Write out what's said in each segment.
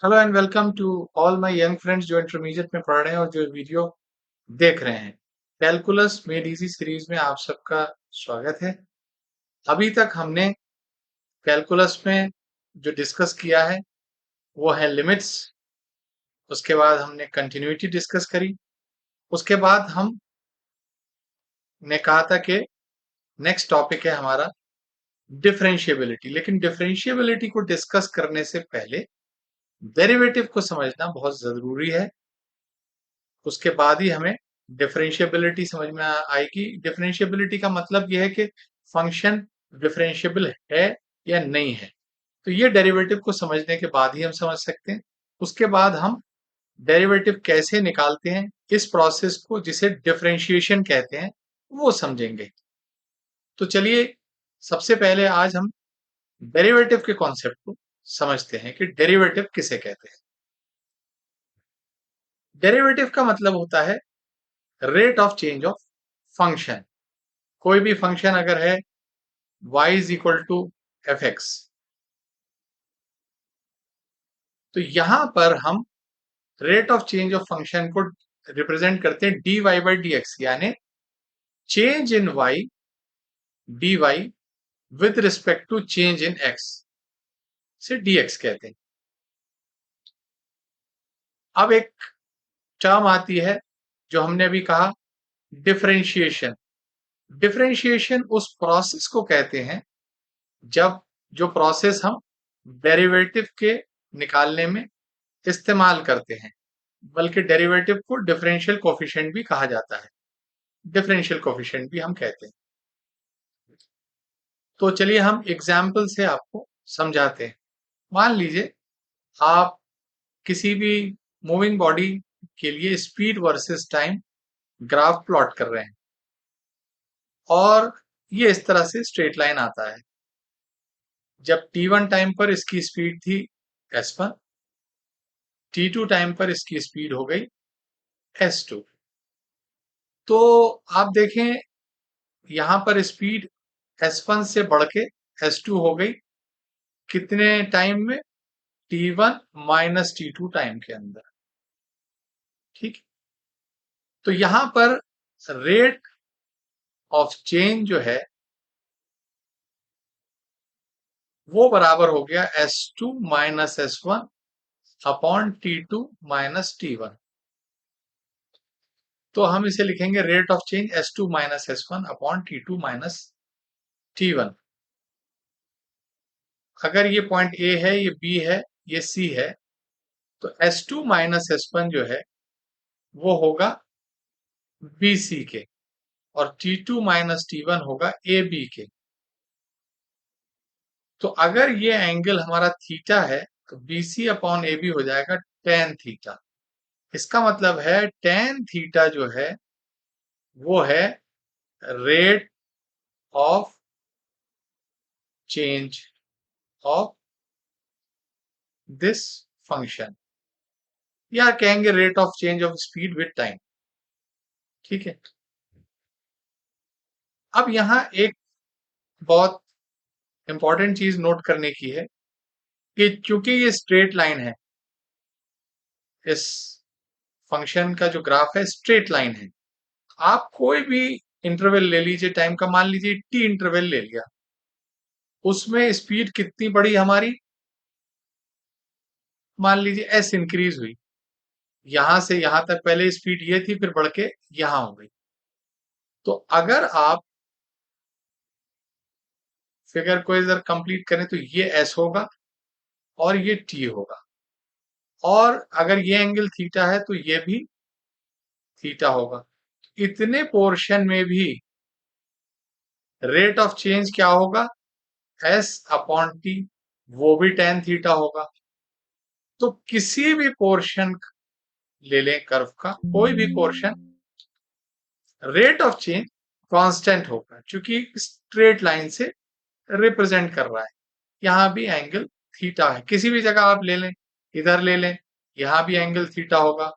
Hello and welcome to all my young friends जो intermediate में पढ़ रहे हैं और जो वीडियो देख रहे हैं। कैलकुलस मेड इजी सीरीज में आप सबका स्वागत है। अभी तक हमने कैलकुलस में जो डिस्कस किया है वो है लिमिट्स। उसके बाद हमने कंटिन्यूटी डिस्कस करी। उसके बाद हम ने कहा था कि नेक्स्ट टॉपिक है हमारा डिफरेंशिएबिलिटी। लेकिन डिफरेंशिएबिलिटी को डिस्कस करने से पहले डेरिवेटिव को समझना बहुत जरूरी है। उसके बाद ही हमें डिफरेंशिएबिलिटी समझ में आएगी। डिफरेंशिएबिलिटी का मतलब यह है कि फंक्शन डिफरेंशिएबल है या नहीं है। तो ये डेरिवेटिव को समझने के बाद ही हम समझ सकते हैं। उसके बाद हम डेरिवेटिव कैसे निकालते हैं, इस प्रोसेस को जिसे डिफरेंशिएशन कहते हैं वो समझेंगे। तो चलिए सबसे पहले आज हम डेरिवेटिव के कॉन्सेप्ट को समझते हैं कि डेरिवेटिव किसे कहते हैं। डेरिवेटिव का मतलब होता है rate of change of function. कोई भी फंक्शन अगर है y is equal to F x, तो यहां पर हम rate of change of function को रिप्रेजेंट करते हैं dy बाई डी एक्स, यानी change in y dy with respect to change in x से dx कहते हैं। अब एक टर्म आती है जो हमने अभी कहा, डिफरेंशिएशन। डिफरेंशिएशन उस प्रोसेस को कहते हैं जब जो प्रोसेस हम डेरिवेटिव के निकालने में इस्तेमाल करते हैं। बल्कि डेरिवेटिव को डिफरेंशियल कोफिशिएंट भी कहा जाता है, डिफरेंशियल कोफिशिएंट भी हम कहते हैं। तो चलिए हम एग्जाम्पल से आपको समझाते हैं। मान लीजिए आप किसी भी मूविंग बॉडी के लिए speed versus time graph plot कर रहे हैं और ये इस तरह से स्ट्रेट लाइन आता है। जब t1 टाइम पर इसकी स्पीड थी s1, t2 टाइम पर इसकी स्पीड हो गई s2। तो आप देखें यहां पर स्पीड s1 से बढ़ के s2 हो गई कितने टाइम में? t1 माइनस t2 टाइम के अंदर। ठीक। तो यहां पर रेट ऑफ चेंज जो है वो बराबर हो गया s2 minus s1 upon t2 minus t1। तो हम इसे लिखेंगे rate of change s2 minus s1 upon t2 minus t1। अगर ये पॉइंट ए है, ये बी है, ये सी है, तो s2 माइनस s1 जो है वो होगा बी सी के और t2 माइनस t1 होगा ए बी के। तो अगर ये एंगल हमारा थीटा है तो BC अपॉन ए बी हो जाएगा टेन थीटा। इसका मतलब है टेन थीटा जो है वो है rate of change of this function, या कहेंगे rate of change of speed with time. ठीक है। अब यहां एक बहुत इंपॉर्टेंट चीज नोट करने की है कि चूंकि ये स्ट्रेट लाइन है, इस फंक्शन का जो ग्राफ है स्ट्रेट लाइन है। आप कोई भी इंटरवल ले लीजिए टाइम का, मान लीजिए टी इंटरवल ले लिया, उसमें स्पीड कितनी बढ़ी हमारी? मान लीजिए एस इंक्रीज हुई, यहां से यहां तक पहले स्पीड ये थी, फिर बढ़ के यहां हो गई। तो अगर आप फिगर को इधर कंप्लीट करें तो ये एस होगा और ये टी होगा, और अगर ये एंगल थीटा है तो ये भी थीटा होगा। इतने पोर्शन में भी रेट ऑफ चेंज क्या होगा? एस अपॉन टी, वो भी टेन थीटा होगा। तो किसी भी पोर्शन ले लें कर्व का, कोई भी portion, rate of change constant होगा क्योंकि स्ट्रेट लाइन से रिप्रेजेंट कर रहा है। यहां भी एंगल थीटा है, किसी भी जगह आप ले लें, इधर ले लें, यहां भी एंगल थीटा होगा,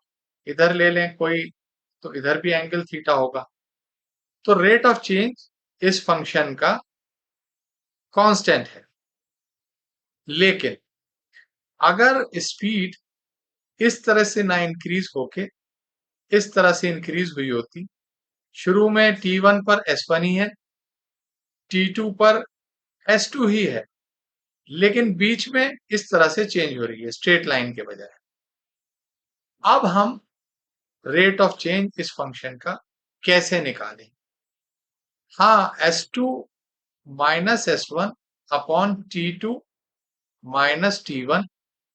इधर ले लें कोई, तो इधर भी एंगल थीटा होगा। तो रेट ऑफ चेंज इस फंक्शन का कांस्टेंट है। लेकिन अगर स्पीड इस तरह से ना इंक्रीज होके इस तरह से इंक्रीज हुई होती, शुरू में T1 पर S1 ही है, T2 पर S2 ही है, लेकिन बीच में इस तरह से चेंज हो रही है स्ट्रेट लाइन के बजाय। अब हम रेट ऑफ चेंज इस फंक्शन का कैसे निकालें? हाँ, S2 minus S1 upon T2 minus T1,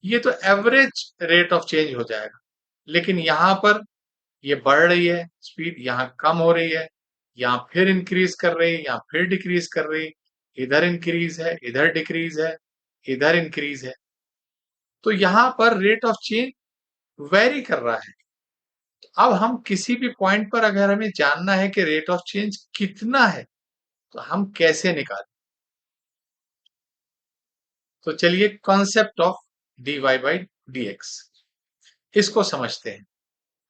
ये तो एवरेज रेट ऑफ चेंज हो जाएगा। लेकिन यहां पर ये बढ़ रही है स्पीड, यहाँ कम हो रही है, यहाँ फिर इंक्रीज कर रही है, यहाँ फिर डिक्रीज कर रही है, इधर इंक्रीज है, इधर डिक्रीज है, इधर इंक्रीज है। तो यहाँ पर रेट ऑफ चेंज वेरी कर रहा है। अब हम किसी भी पॉइंट पर अगर हमें जानना है कि रेट ऑफ चेंज कितना है, तो हम कैसे निकालें? तो चलिए concept of dy by dx इसको समझते हैं,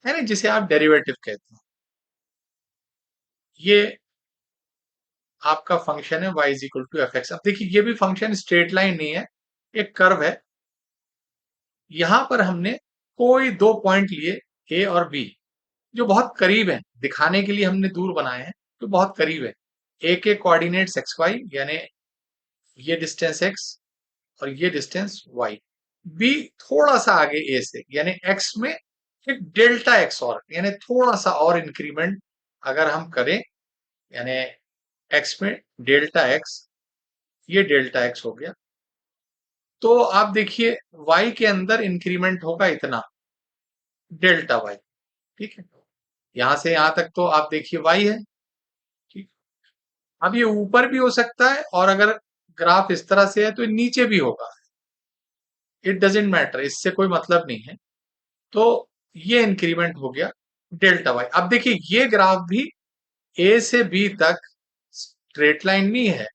है ना, जिसे आप डेरिवेटिव कहते हैं। ये आपका फंक्शन है y is equal to F x. अब देखिए ये भी फंक्शन स्ट्रेट लाइन नहीं है, एक कर्व है। यहां पर हमने कोई दो पॉइंट लिए a और b, जो बहुत करीब है, दिखाने के लिए हमने दूर बनाए हैं, तो बहुत करीब है। a के कोऑर्डिनेट्स एक्स वाई, यानी ये डिस्टेंस x और ये डिस्टेंस y। b थोड़ा सा आगे a से, यानी x में एक डेल्टा x और, यानी थोड़ा सा और इंक्रीमेंट अगर हम करें, यानी x में डेल्टा x, ये डेल्टा x हो गया। तो आप देखिए y के अंदर इंक्रीमेंट होगा इतना, डेल्टा y। ठीक है, यहां से यहां तक तो आप देखिए y है। ठीक, अब ये ऊपर भी हो सकता है, और अगर ग्राफ इस तरह से है तो नीचे भी होगा, इट डजेंट मैटर, इससे कोई मतलब नहीं है। तो ये इंक्रीमेंट हो गया डेल्टा वाई। अब देखिए ये ग्राफ भी ए से बी तक स्ट्रेट लाइन नहीं है,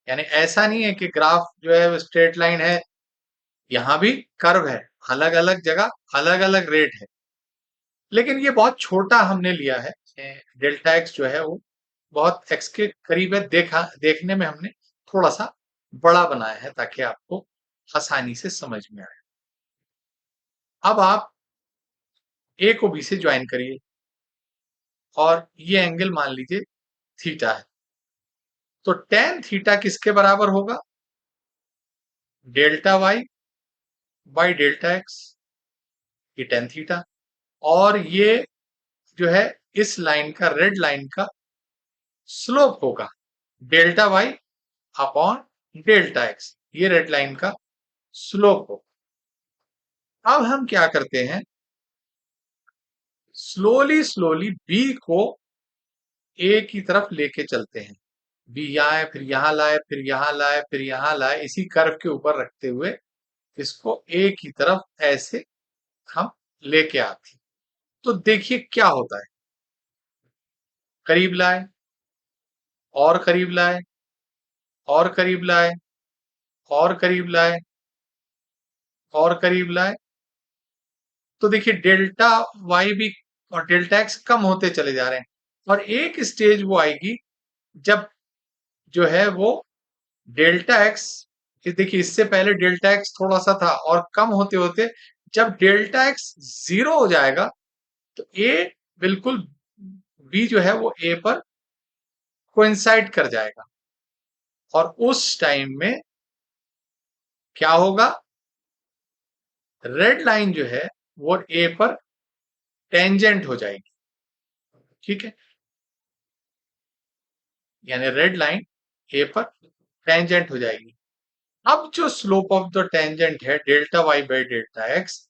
यानी ऐसा नहीं है कि ग्राफ जो है स्ट्रेट लाइन है, यहां भी कर्व है, अलग अलग जगह अलग अलग रेट है। लेकिन ये बहुत छोटा हमने लिया है, डेल्टा एक्स जो है वो बहुत एक्स के करीब है, देखने में हमने थोड़ा सा बड़ा बनाया है ताकि आपको आसानी से समझ में आए। अब आप ए को बी से ज्वाइन करिए, और ये एंगल मान लीजिए थीटा है। तो टेन थीटा किसके बराबर होगा? Delta Y by delta x, ये टेन थीटा। और ये जो है इस लाइन का, रेड लाइन का स्लोप होगा delta Y upon delta x, ये रेड लाइन का स्लोप होगा। अब हम क्या करते हैं, स्लोली स्लोली बी को ए की तरफ लेके चलते हैं। बी यहाँ है, फिर यहां लाए, फिर यहां लाए, फिर यहां लाए, इसी कर्व के ऊपर रखते हुए इसको ए की तरफ ऐसे हम लेके आते हैं। तो देखिए क्या होता है, करीब लाए, और करीब लाए, और करीब लाए, और करीब लाए, और करीब लाए। तो देखिए डेल्टा वाई भी और डेल्टा एक्स कम होते चले जा रहे हैं, और एक स्टेज वो आएगी जब जो है वो डेल्टा एक्स, देखिए इससे पहले डेल्टा एक्स थोड़ा सा था, और कम होते होते जब डेल्टा एक्स 0 हो जाएगा, तो ए बिल्कुल बी जो है वो ए पर कोइंसाइड कर जाएगा, और उस टाइम में क्या होगा, रेड लाइन जो है वो ए पर टेंजेंट हो जाएगी। ठीक है, यानी रेड लाइन ए पर टेंजेंट हो जाएगी। अब जो स्लोप ऑफ द टेंजेंट है delta Y by delta x,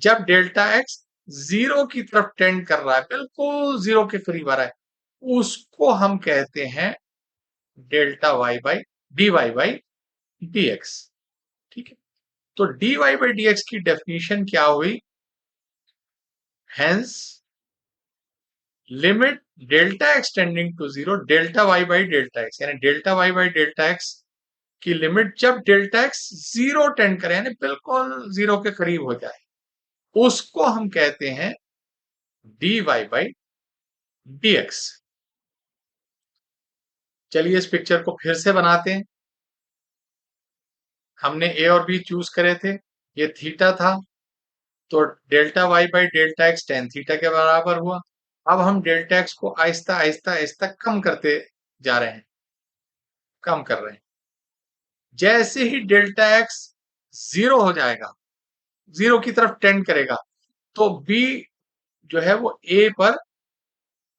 जब डेल्टा एक्स 0 की तरफ टेंड कर रहा है, बिल्कुल 0 के करीब आ रहा है, उसको हम कहते हैं delta Y by D Y by D x. ठीक है, तो D Y by D x की डेफिनेशन क्या हुई, hence limit delta x tending to 0 delta Y by delta x, यानी delta Y by delta X की लिमिट जब delta x 0 tend करे, यानी बिल्कुल 0 के करीब हो जाए, उसको हम कहते हैं d Y by D x. चलिए इस पिक्चर को फिर से बनाते हैं। हमने ए और बी चूज करे थे, ये थीटा था, तो delta Y by delta x tan theta के बराबर हुआ। अब हम डेल्टा एक्स को आहिस्ता आहिस्ता आहिस्ता कम करते जा रहे हैं, कम कर रहे हैं। जैसे ही डेल्टा एक्स जीरो हो जाएगा, जीरो की तरफ टेंड करेगा, तो बी जो है वो ए पर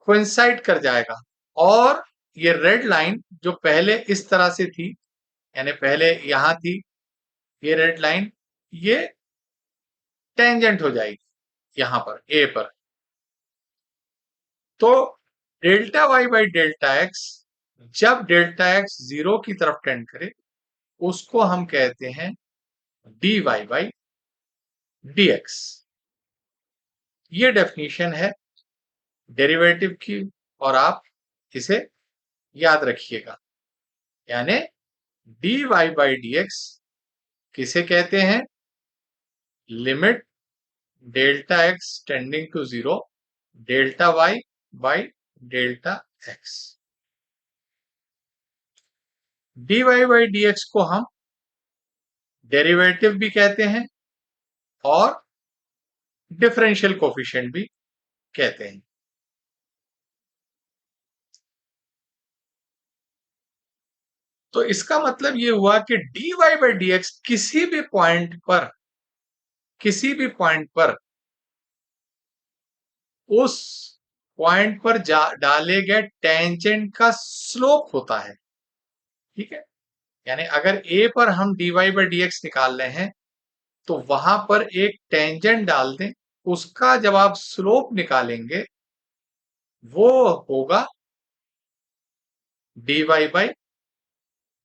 कोइंसाइड कर जाएगा, और ये रेड लाइन जो पहले इस तरह से थी, यानी पहले यहां थी, ये रेड लाइन ये टेंजेंट हो जाएगी यहां पर ए पर। तो delta Y by delta x, जब डेल्टा एक्स जीरो की तरफ टेंड करे, उसको हम कहते हैं d Y by D x. ये डेफिनेशन है डेरिवेटिव की, और आप इसे याद रखिएगा। यानी d Y by D x किसे कहते हैं? Limit delta x tending to zero, delta Y by delta x. D Y by D x को हम डेरिवेटिव भी कहते हैं और डिफरेंशियल कोफिशिएंट भी कहते हैं। तो इसका मतलब ये हुआ कि d Y by D x किसी भी पॉइंट पर, किसी भी पॉइंट पर उस पॉइंट पर डाले गए टेंजेंट का स्लोप होता है। ठीक है, यानी अगर ए पर हम d Y by D x निकाल रहे हैं, तो वहां पर एक टेंजेंट डाल दें, उसका जब आप स्लोप निकालेंगे वो होगा d Y by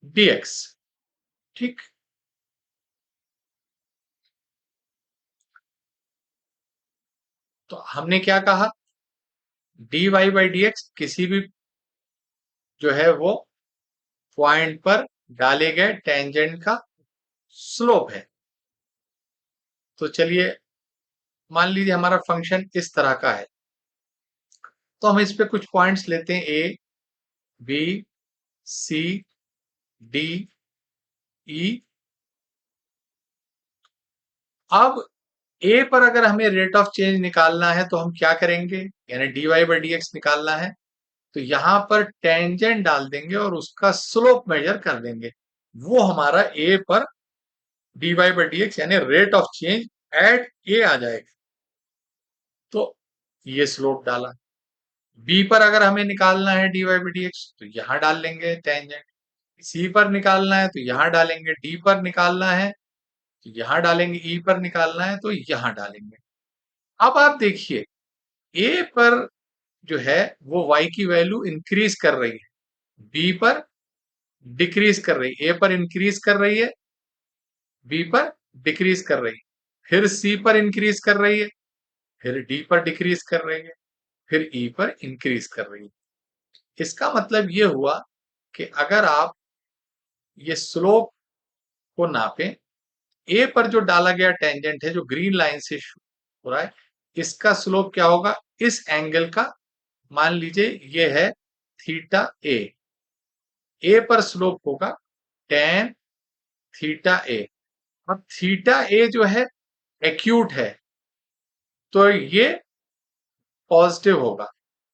D x. ठीक, तो हमने क्या कहा? D Y by D x किसी भी जो है वो पॉइंट पर डाले गए टेंजेंट का स्लोप है। तो चलिए, मान लीजिए हमारा फंक्शन इस तरह का है, तो हम इस पे कुछ पॉइंट्स लेते हैं, A B C D E. अब ए पर अगर हमें रेट ऑफ चेंज निकालना है तो हम क्या करेंगे? यानी d Y by D x निकालना है, तो यहां पर टेंजेंट डाल देंगे और उसका स्लोप मेजर कर देंगे। वो हमारा ए पर d Y by D x यानी rate of change at a आ जाएगा। तो ये स्लोप डाला। बी पर अगर हमें निकालना है d Y by D x, तो यहां डाल लेंगे टेंजेंट। सी पर निकालना है तो यहां डालेंगे, डी पर निकालना है तो यहां डालेंगे, ई पर निकालना है तो यहां डालेंगे। अब आप देखिए, ए पर जो है वो y की वैल्यू इंक्रीज कर रही है, बी पर डिक्रीज कर रही है, ए पर इंक्रीज कर रही है, बी पर डिक्रीज कर रही है, फिर सी पर इंक्रीज कर रही है, फिर डी पर डिक्रीज कर रही है, फिर ई पर इंक्रीज कर रही है। इसका मतलब ये हुआ कि अगर आप ये स्लोप को नापें, ए पर जो डाला गया टेंजेंट है जो ग्रीन लाइन से हो रहा है, इसका स्लोप क्या होगा? इस एंगल का, मान लीजिए ये है थीटा ए पर स्लोप होगा टेन थीटा ए। अब थीटा ए जो है एक्यूट है, तो ये पॉजिटिव होगा,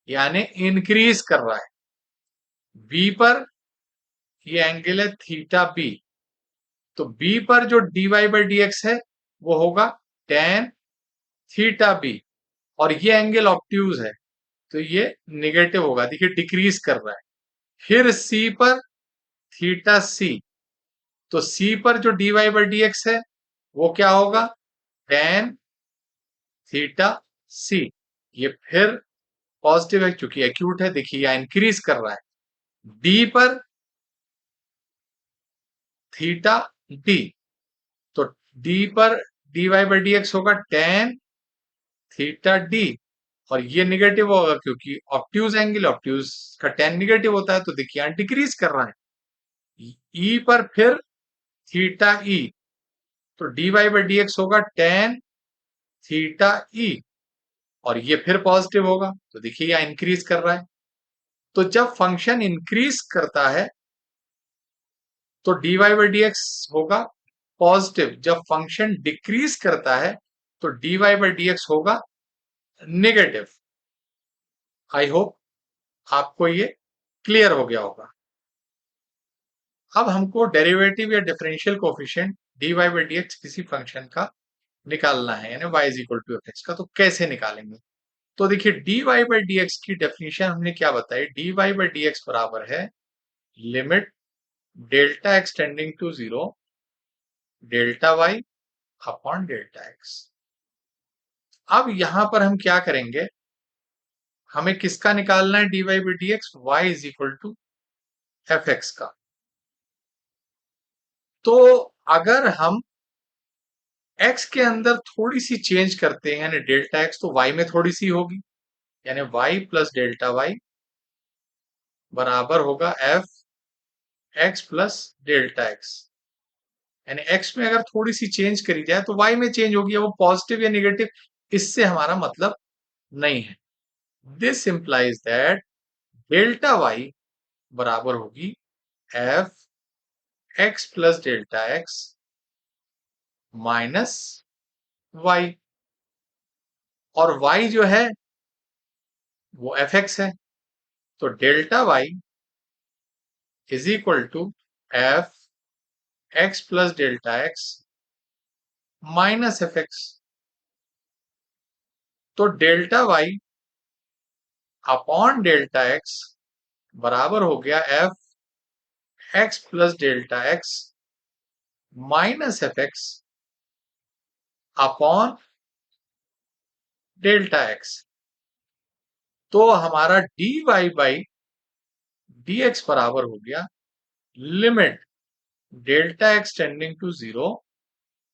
यानी इंक्रीज कर रहा है। बी पर ये एंगल है थीटा बी, तो बी पर जो d Y by D x है वो होगा टेन थीटा बी, और ये एंगल ऑब्ट्यूज है तो ये निगेटिव होगा, देखिए डिक्रीज कर रहा है। फिर सी पर थीटा सी, तो सी पर जो d Y by D x है वो क्या होगा? Tan theta c. ये फिर पॉजिटिव है क्योंकि एक्यूट है, देखिए यह इंक्रीज कर रहा है। डी पर थीटा डी, तो डी पर d Y by D x होगा टेन थीटा डी, और ये निगेटिव होगा क्योंकि ऑब्ट्यूज एंगल, ऑब्ट्यूज का टेन निगेटिव होता है, तो देखिए यहां डिक्रीज कर रहा है। ई पर फिर थीटा ई, तो D Y by D x होगा टेन थीटा ई, और ये फिर पॉजिटिव होगा, तो देखिए यहां इंक्रीज कर रहा है। तो जब फंक्शन इंक्रीज करता है तो D Y by D x होगा पॉजिटिव, जब फंक्शन डिक्रीज करता है तो dy बाई डी एक्स होगा नेगेटिव। आई होप आपको ये क्लियर हो गया होगा। अब हमको डेरिवेटिव या differential coefficient dy by D x किसी फंक्शन का निकालना है, यानी y is equal to F x का। तो कैसे निकालेंगे? तो देखिए dy बाई डी एक्स की डेफिनेशन हमने क्या बताई, dy बाई डी एक्स बराबर है limit delta x tending to zero delta Y upon delta x. अब यहां पर हम क्या करेंगे, हमें किसका निकालना है dy by D x, y is equal to F x का। तो अगर हम x के अंदर थोड़ी सी चेंज करते हैं यानी डेल्टा x, तो y में थोड़ी सी होगी, यानी y प्लस डेल्टा वाई बराबर होगा F x plus delta x. यानी x में अगर थोड़ी सी चेंज करी जाए तो y में चेंज होगी, वो पॉजिटिव या निगेटिव इससे हमारा मतलब नहीं है। This implies that delta Y बराबर होगी F x plus delta x minus Y, और y जो है वो एफ एक्स है। तो delta Y is equal to F x plus delta x minus F x. तो delta Y upon delta X बराबर हो गया F x plus delta x minus F x upon delta x. तो हमारा D Y by D x बराबर हो गया limit delta x tending to zero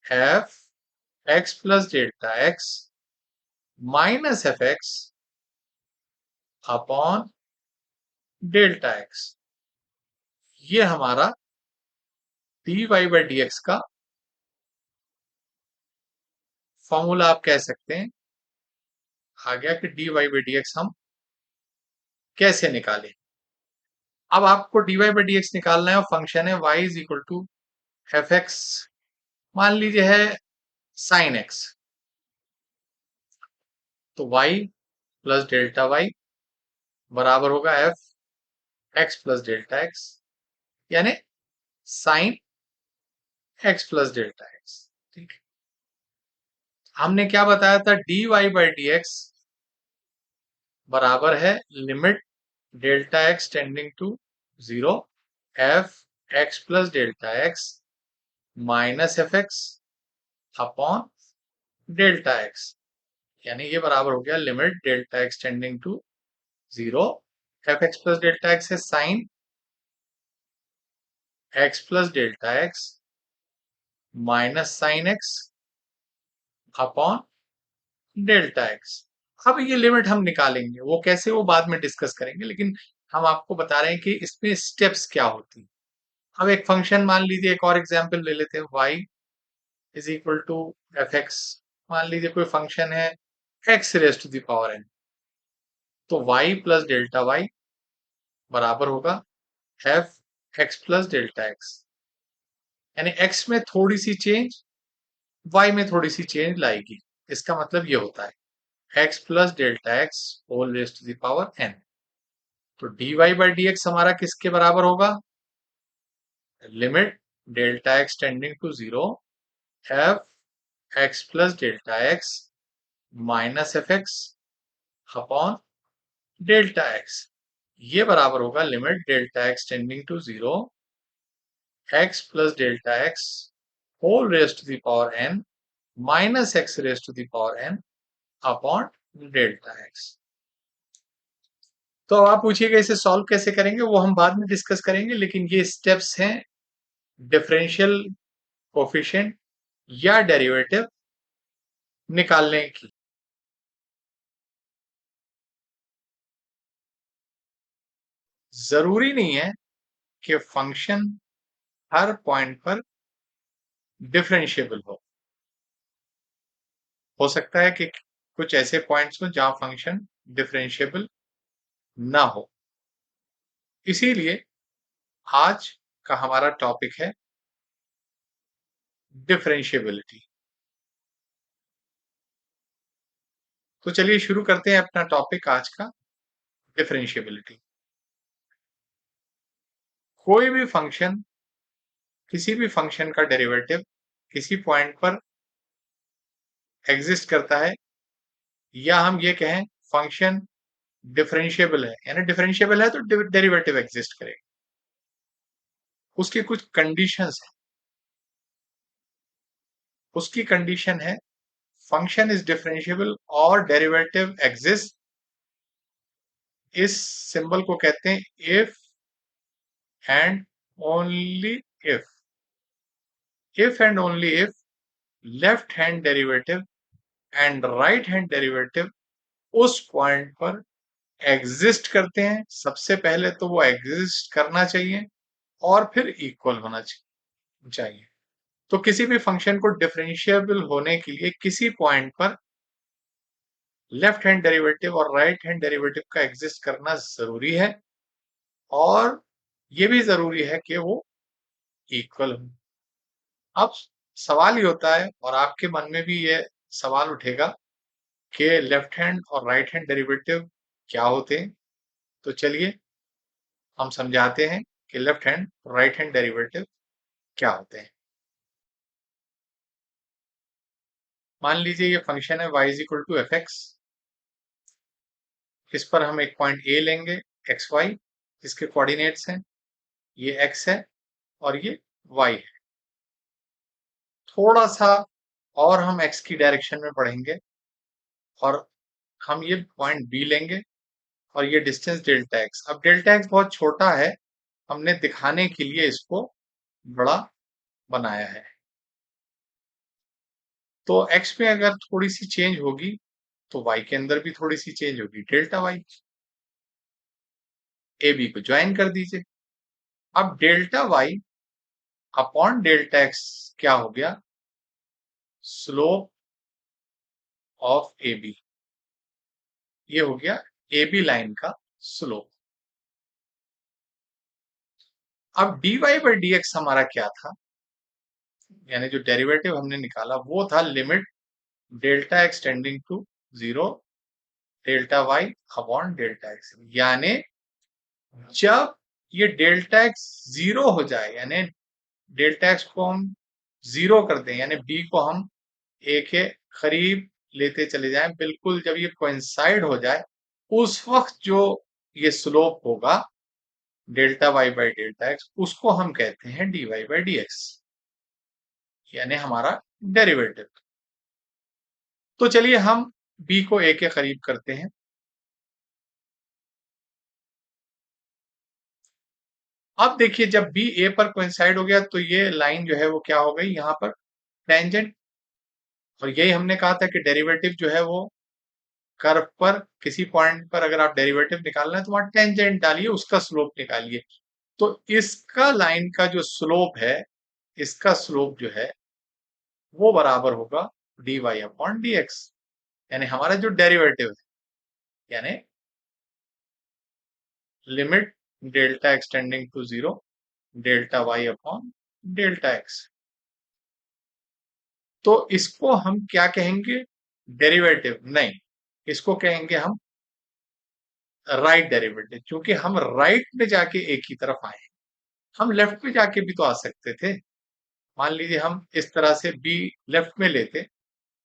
F x plus delta x minus F x upon delta x. ये हमारा D Y by D x का formula आप कह सकते हैं आ गया कि d Y by D x हम कैसे निकालें। अब आपको d Y by D x निकालना है और फंक्शन है y is equal to F x, मान लीजिए है साइन एक्स। तो y प्लस डेल्टा वाई बराबर होगा F x plus delta x, यानी sine X plus delta X. ठीक है, हमने क्या बताया था, D Y by D x बराबर है limit delta x tending to zero F x plus delta x minus F x upon delta x. यानी ये बराबर हो गया limit delta x tending to zero F x plus delta X है sine X plus delta x minus sine X upon delta x. अब ये limit हम निकालेंगे, वो कैसे वो बाद में डिस्कस करेंगे, लेकिन हम आपको बता रहे हैं कि इसमें स्टेप्स क्या होती है। अब एक फंक्शन मान लीजिए, एक और एग्जांपल ले लेते हैं, y is equal to F x. मान लीजिए कोई फंक्शन है x raise to the power n, तो y प्लस डेल्टा वाई बराबर होगा F x plus delta x. यानी x में थोड़ी सी चेंज y में थोड़ी सी चेंज लाएगी, इसका मतलब ये होता है x plus delta x whole raise to the power n। तो dy बाई डी एक्स हमारा किसके बराबर होगा, limit delta x tending to zero F x plus delta x minus F x upon delta x. ये बराबर होगा limit delta x tending to zero x plus delta x whole raise to the power n minus x raise to the power n upon delta x. तो आप पूछिएगा इसे solve कैसे करेंगे, वो हम बाद में डिस्कस करेंगे, लेकिन ये स्टेप्स हैं डिफरेंशियल कोफिशिएंट या डेरिवेटिव निकालने की। जरूरी नहीं है कि फंक्शन हर पॉइंट पर डिफरेंशिएबल हो सकता है कि कुछ ऐसे पॉइंट्स हो जहां फंक्शन डिफरेंशिएबल ना हो। इसीलिए आज का हमारा टॉपिक है डिफरेंशिएबिलिटी। तो चलिए शुरू करते हैं अपना टॉपिक आज का, डिफरेंशिएबिलिटी। कोई भी फंक्शन, किसी भी फंक्शन का डेरिवेटिव किसी पॉइंट पर एग्जिस्ट करता है, या हम ये कहें फंक्शन डिफरेंशिएबल है, यानी डिफरेंशिएबल है तो डेरिवेटिव एग्जिस्ट करेगा। उसकी कुछ कंडीशंस है। उसकी कंडीशन है फंक्शन इज डिफरेंशिएबल और डेरिवेटिव एग्जिस्ट। इस सिंबल को कहते हैं if and only if. If and only if left hand derivative and right hand derivative उस पॉइंट पर एग्जिस्ट करते हैं। सबसे पहले तो वो एग्जिस्ट करना चाहिए और फिर इक्वल होना चाहिए। तो किसी भी फंक्शन को डिफरेंशिएबल होने के लिए किसी पॉइंट पर लेफ्ट हैंड डेरिवेटिव और राइट हैंड डेरिवेटिव का एग्जिस्ट करना जरूरी है, और ये भी जरूरी है कि वो इक्वल हो। अब सवाल ये होता है, और आपके मन में भी ये सवाल उठेगा कि लेफ्ट हैंड और राइट हैंड डेरिवेटिव क्या होते हैं। तो चलिए हम समझाते हैं कि लेफ्ट हैंड और राइट हैंड डेरिवेटिव क्या होते हैं। मान लीजिए ये फंक्शन है y is equal to F x. इस पर हम एक पॉइंट ए लेंगे, एक्स वाई। इसके कोऑर्डिनेट्स हैं, ये x है और ये y है। थोड़ा सा और हम x की डायरेक्शन में बढ़ेंगे और हम ये पॉइंट बी लेंगे और ये डिस्टेंस डेल्टा एक्स। अब डेल्टा एक्स बहुत छोटा है, हमने दिखाने के लिए इसको बड़ा बनाया है। तो x में अगर थोड़ी सी चेंज होगी तो y के अंदर भी थोड़ी सी चेंज होगी, डेल्टा y। ए बी को ज्वाइन कर दीजिए। अब delta y upon delta x क्या हो गया? Slope of A B. ये हो गया ए बी लाइन का स्लोप। अब dy बाई डी एक्स हमारा क्या था? यानी जो डेरिवेटिव हमने निकाला वो था limit delta x tending to zero delta Y upon delta x. यानी जब ये डेल्टा एक्स जीरो हो जाए, यानी डेल्टा एक्स को हम जीरो कर दें, यानी बी को हम ए के करीब लेते चले जाएं, बिल्कुल जब ये कोइंसाइड हो जाए उस वक्त जो ये स्लोप होगा delta Y by delta x, उसको हम कहते हैं d Y by D x, यानी हमारा डेरिवेटिव। तो चलिए हम बी को ए के करीब करते हैं। अब देखिए जब बी ए पर कोइंसाइड हो गया तो ये लाइन जो है वो क्या हो गई यहाँ पर? टेंजेंट। और यही हमने कहा था कि डेरिवेटिव जो है वो कर्व पर किसी पॉइंट पर अगर आप डेरिवेटिव निकालना है तो वहां टेंजेंट डालिए, उसका स्लोप निकालिए। तो इसका लाइन का जो स्लोप है, इसका स्लोप जो है वो बराबर होगा d y upon d x, यानी हमारा जो डेरिवेटिव है, यानी limit delta x tending to zero delta Y upon delta x. तो इसको हम क्या कहेंगे? डेरिवेटिव नहीं, इसको कहेंगे हम राइट डेरिवेटिव, क्योंकि हम राइट में जाके एक ही तरफ आए हैं। हम लेफ्ट में जाके भी तो आ सकते थे। मान लीजिए हम इस तरह से बी लेफ्ट में लेते